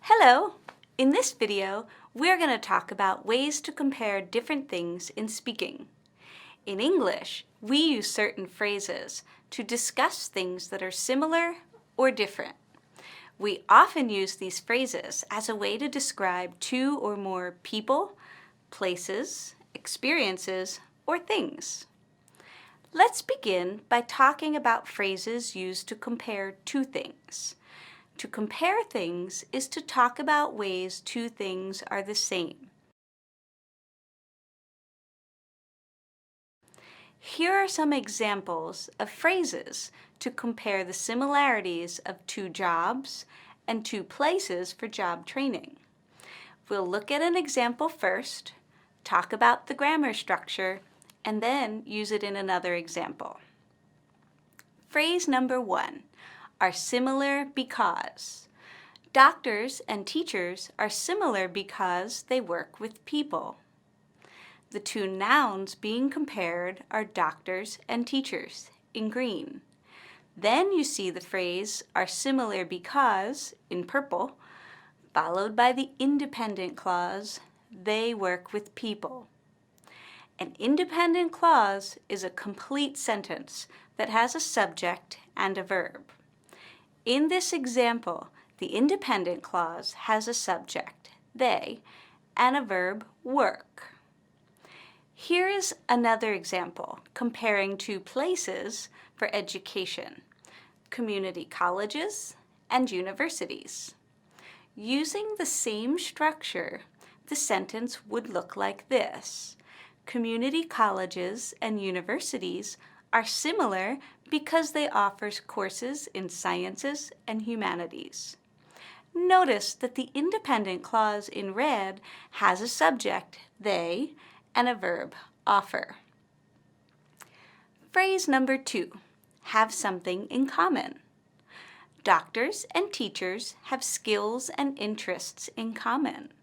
Hello! In this video, we're going to talk about ways to compare different things in speaking. In English, we use certain phrases to discuss things that are similar or different. We often use these phrases as a way to describe two or more people, places, experiences, or things. Let's begin by talking about phrases used to compare two things. To compare things is to talk about ways two things are the same. Here are some examples of phrases to compare the similarities of two jobs and two places for job training. We'll look at an example first, talk about the grammar structure, and then use it in another example. Phrase number 1. Are similar because. Doctors and teachers are similar because they work with people. The two nouns being compared are doctors and teachers in green. Then you see the phrase are similar because in purple, followed by the independent clause, they work with people. An independent clause is a complete sentence that has a subject and a verb. In this example, the independent clause has a subject, they, and a verb, work. Here is another example comparing two places for education, community colleges and universities. Using the same structure, the sentence would look like this. Community colleges and universities are similar because they offer courses in sciences and humanities. Notice that the independent clause in red has a subject, they, and a verb, offer. Phrase number 2, have something in common. Doctors and teachers have skills and interests in common.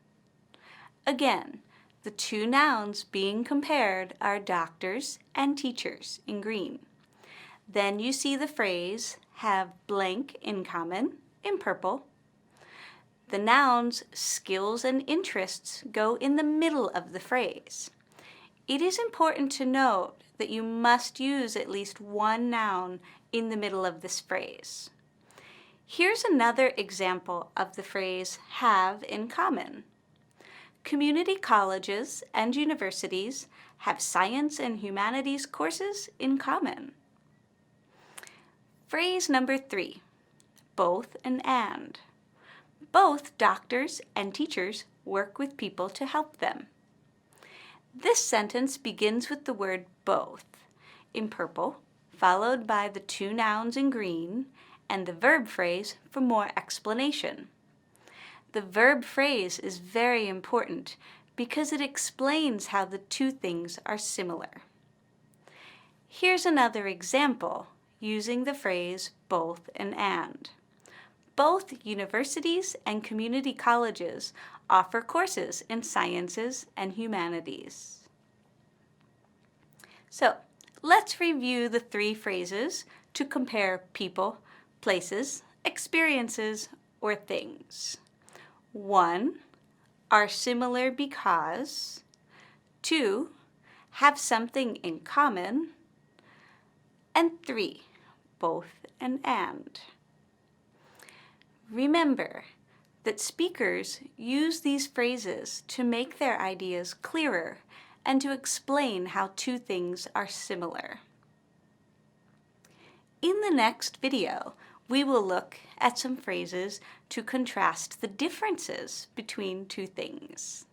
Again, the two nouns being compared are doctors and teachers in green. Then you see the phrase have blank in common in purple. The nouns skills and interests go in the middle of the phrase. It is important to note that you must use at least one noun in the middle of this phrase. Here's another example of the phrase have in common. Community colleges and universities have science and humanities courses in common. Phrase number 3, both and. Both doctors and teachers work with people to help them. This sentence begins with the word both in purple, followed by the two nouns in green, and the verb phrase for more explanation. The verb phrase is very important because it explains how the two things are similar. Here's another example using the phrase both and. Both universities and community colleges offer courses in sciences and humanities. So, let's review the 3 phrases to compare people, places, experiences, or things. 1, are similar because. 2, have something in common. And 3, both and. Remember that speakers use these phrases to make their ideas clearer and to explain how two things are similar. In the next video, we will look at some phrases to contrast the differences between two things.